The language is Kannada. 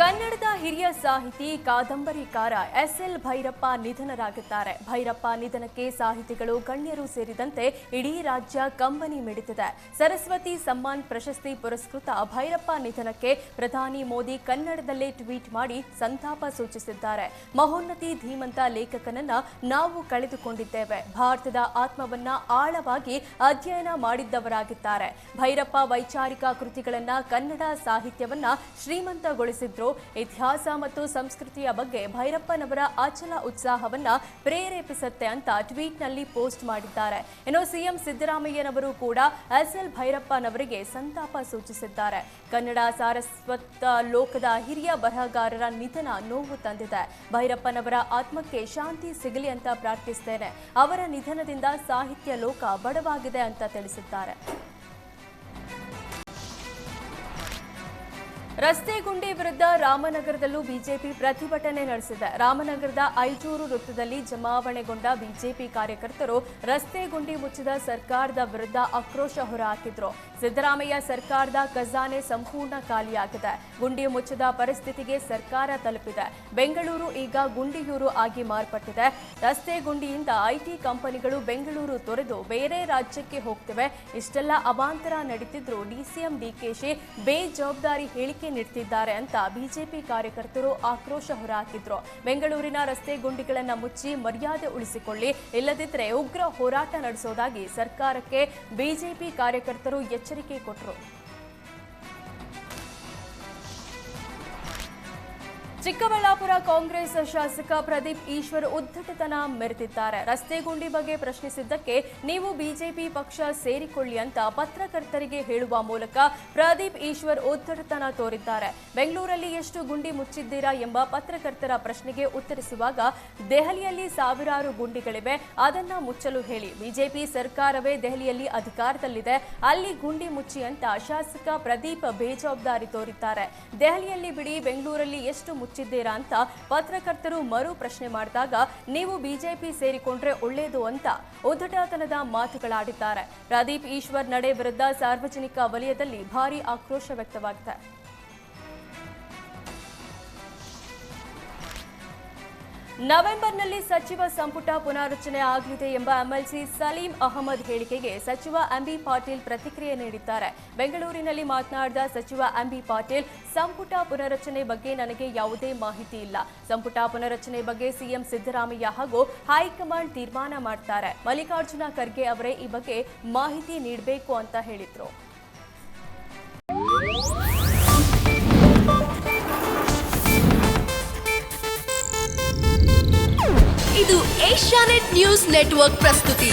ಕನ್ನಡದ ಹಿರಿಯ ಸಾಹಿತಿ ಕಾದಂಬರಿಕಾರ ಎಸ್.ಎಲ್. ಭೈರಪ್ಪ ನಿಧನರಾಗಿದ್ದಾರೆ. ಭೈರಪ್ಪ ನಿಧನಕ್ಕೆ ಸಾಹಿತಿಗಳು, ಗಣ್ಯರು ಸೇರಿದಂತೆ ಇಡೀ ರಾಜ್ಯ ಕಂಬನಿ ಮಿಡಿದಿದೆ. ಸರಸ್ವತಿ ಸಮ್ಮಾನ್ ಪ್ರಶಸ್ತಿ ಪುರಸ್ಕೃತ ಭೈರಪ್ಪ ನಿಧನಕ್ಕೆ ಪ್ರಧಾನಿ ಮೋದಿ ಕನ್ನಡದಲ್ಲೇ ಟ್ವೀಟ್ ಮಾಡಿ ಸಂತಾಪ ಸೂಚಿಸಿದ್ದಾರೆ. ಮಹೋನ್ನತಿ ಧೀಮಂತ ಲೇಖಕನನ್ನ ನಾವು ಕಳೆದುಕೊಂಡಿದ್ದೇವೆ. ಭಾರತದ ಆತ್ಮವನ್ನ ಆಳವಾಗಿ ಅಧ್ಯಯನ ಮಾಡಿದ್ದವರಾಗಿದ್ದಾರೆ. ಭೈರಪ್ಪ ವೈಚಾರಿಕ ಕೃತಿಗಳನ್ನ ಕನ್ನಡ ಸಾಹಿತ್ಯವನ್ನ ಶ್ರೀಮಂತಗೊಳಿಸಿದ್ರು. ಇತಿಹಾಸ ಮತ್ತು ಸಂಸ್ಕೃತಿಯ ಬಗ್ಗೆ ಭೈರಪ್ಪನವರ ಅಚಲ ಉತ್ಸಾಹವನ್ನ ಪ್ರೇರೇಪಿಸುತ್ತೆ ಅಂತ ಟ್ವೀಟ್ನಲ್ಲಿ ಪೋಸ್ಟ್ ಮಾಡಿದ್ದಾರೆ. ಇನ್ನು ಸಿಎಂ ಸಿದ್ದರಾಮಯ್ಯನವರು ಕೂಡ ಎಸ್.ಎಲ್. ಭೈರಪ್ಪನವರಿಗೆ ಸಂತಾಪ ಸೂಚಿಸಿದ್ದಾರೆ. ಕನ್ನಡ ಸಾರಸ್ವತ ಲೋಕದ ಹಿರಿಯ ಬರಹಗಾರರ ನಿಧನ ನೋವು ತಂದಿದೆ. ಭೈರಪ್ಪನವರ ಆತ್ಮಕ್ಕೆ ಶಾಂತಿ ಸಿಗಲಿ ಅಂತ ಪ್ರಾರ್ಥಿಸುತ್ತೇನೆ. ಅವರ ನಿಧನದಿಂದ ಸಾಹಿತ್ಯ ಲೋಕ ಬಡವಾಗಿದೆ ಅಂತ ತಿಳಿಸಿದ್ದಾರೆ. ರಸ್ತೆ ಗುಂಡಿ ವಿರುದ್ಧ ರಾಮನಗರದಲ್ಲೂ ಬಿಜೆಪಿ ಪ್ರತಿಭಟನೆ ನಡೆಸಿದೆ. ರಾಮನಗರದ ಐಜೂರು ವೃತ್ತದಲ್ಲಿ ಜಮಾವಣೆಗೊಂಡ ಬಿಜೆಪಿ ಕಾರ್ಯಕರ್ತರು ರಸ್ತೆ ಗುಂಡಿ ಮುಚ್ಚಿದ ಸರ್ಕಾರದ ವಿರುದ್ಧ ಆಕ್ರೋಶ ಹೊರಹಾಕಿದ್ರು. ಸಿದ್ದರಾಮಯ್ಯ ಸರ್ಕಾರದ ಖಜಾನೆ ಸಂಪೂರ್ಣ ಖಾಲಿಯಾಗಿದೆ. ಗುಂಡಿ ಮುಚ್ಚದ ಪರಿಸ್ಥಿತಿಗೆ ಸರ್ಕಾರ ತಲುಪಿದೆ. ಬೆಂಗಳೂರು ಈಗ ಗುಂಡಿಯೂರು ಆಗಿ ಮಾರ್ಪಟ್ಟಿದೆ. ರಸ್ತೆ ಗುಂಡಿಯಿಂದ ಐಟಿ ಕಂಪನಿಗಳು ಬೆಂಗಳೂರು ತೊರೆದು ಬೇರೆ ರಾಜ್ಯಕ್ಕೆ ಹೋಗ್ತಿವೆ. ಇಷ್ಟೆಲ್ಲ ಅವಾಂತರ ನಡೀತಿದ್ರು ಡಿಸಿಎಂ ಡಿಕೆಶಿ ಬೇಜವಾಬ್ದಾರಿ ಹೇಳಿಕೆ ನೀಡುತ್ತಿದ್ದಾರೆ ಅಂತ ಬಿಜೆಪಿ ಕಾರ್ಯಕರ್ತರು ಆಕ್ರೋಶ ಹೊರಹಾಕಿದ್ರು. ಬೆಂಗಳೂರಿನ ರಸ್ತೆ ಗುಂಡಿಗಳನ್ನು ಮುಚ್ಚಿ ಮರ್ಯಾದೆ ಉಳಿಸಿಕೊಳ್ಳಿ, ಇಲ್ಲದಿದ್ದರೆ ಉಗ್ರ ಹೋರಾಟ ನಡೆಸೋದಾಗಿ ಸರ್ಕಾರಕ್ಕೆ ಬಿಜೆಪಿ ಕಾರ್ಯಕರ್ತರು ಎಚ್ಚರಿಕೆ ಕೊಟ್ಟರು. ಚಿಕ್ಕಬಳ್ಳಾಪುರ ಕಾಂಗ್ರೆಸ್ ಶಾಸಕ ಪ್ರದೀಪ್ ಈಶ್ವರ್ ಉದ್ದಟತನ ಮೆರೆದಿದ್ದಾರೆ. ರಸ್ತೆ ಗುಂಡಿ ಬಗ್ಗೆ ಪ್ರಶ್ನಿಸಿದ್ದಕ್ಕೆ ನೀವು ಬಿಜೆಪಿ ಪಕ್ಷ ಸೇರಿಕೊಳ್ಳಿ ಅಂತ ಪತ್ರಕರ್ತರಿಗೆ ಹೇಳುವ ಮೂಲಕ ಪ್ರದೀಪ್ ಈಶ್ವರ್ ಉದ್ದಟತನ ತೋರಿದ್ದಾರೆ. ಬೆಂಗಳೂರಲ್ಲಿ ಎಷ್ಟು ಗುಂಡಿ ಮುಚ್ಚಿದ್ದೀರಾ ಎಂಬ ಪತ್ರಕರ್ತರ ಪ್ರಶ್ನೆಗೆ ಉತ್ತರಿಸುವಾಗ ದೆಹಲಿಯಲ್ಲಿ ಸಾವಿರಾರು ಗುಂಡಿಗಳಿವೆ, ಅದನ್ನ ಮುಚ್ಚಲು ಹೇಳಿ. ಬಿಜೆಪಿ ಸರ್ಕಾರವೇ ದೆಹಲಿಯಲ್ಲಿ ಅಧಿಕಾರದಲ್ಲಿದೆ, ಅಲ್ಲಿ ಗುಂಡಿ ಮುಚ್ಚಿ ಅಂತ ಶಾಸಕ ಪ್ರದೀಪ್ ಬೇಜವಾಬ್ದಾರಿ ತೋರಿದ್ದಾರೆ. ದೆಹಲಿಯಲ್ಲಿ ಬಿಡಿ, ಬೆಂಗಳೂರಲ್ಲಿ ಎಷ್ಟು ಮುಚ್ಚಿದ್ದೀರಾ ಅಂತ ಪತ್ರಕರ್ತರು ಮರು ಪ್ರಶ್ನೆ ಮಾಡಿದಾಗ ನೀವು ಬಿಜೆಪಿ ಸೇರಿಕೊಂಡ್ರೆ ಒಳ್ಳೆಯದು ಅಂತ ಉದ್ದಟತನದ ಮಾತುಗಳಾಡಿದ್ದಾರೆ. ಪ್ರದೀಪ್ ಈಶ್ವರ್ ನಡೆ ವಿರುದ್ಧ ಸಾರ್ವಜನಿಕ ವಲಯದಲ್ಲಿ ಭಾರೀ ಆಕ್ರೋಶ ವ್ಯಕ್ತವಾಗಿದೆ. ನವೆಂಬರ್ನಲ್ಲಿ ಸಚಿವ ಸಂಪುಟ ಪುನಾರಚನೆ ಆಗಲಿದೆ ಎಂಬ ಎಂಎಲ್ಸಿ ಸಲೀಂ ಅಹಮದ್ ಹೇಳಿಕೆಗೆ ಸಚಿವ ಎಂಬಿ ಪಾಟೀಲ್ ಪ್ರತಿಕ್ರಿಯೆ ನೀಡಿದ್ದಾರೆ. ಬೆಂಗಳೂರಿನಲ್ಲಿ ಮಾತನಾಡಿದ ಸಚಿವ ಎಂಬಿ ಪಾಟೀಲ್, ಸಂಪುಟ ಪುನರಚನೆ ಬಗ್ಗೆ ನನಗೆ ಯಾವುದೇ ಮಾಹಿತಿ ಇಲ್ಲ. ಸಂಪುಟ ಪುನರಚನೆ ಬಗ್ಗೆ ಸಿಎಂ ಸಿದ್ದರಾಮಯ್ಯ ಹಾಗೂ ಹೈಕಮಾಂಡ್ ತೀರ್ಮಾನ ಮಾಡ್ತಾರೆ. ಮಲ್ಲಿಕಾರ್ಜುನ ಖರ್ಗೆ ಅವರೇ ಈ ಬಗ್ಗೆ ಮಾಹಿತಿ ನೀಡಬೇಕು ಅಂತ ಹೇಳಿದ್ರು. ಇದು ಏಷ್ಯಾನೆಟ್ ನ್ಯೂಸ್ ನೆಟ್ವರ್ಕ್ ಪ್ರಸ್ತುತಿ.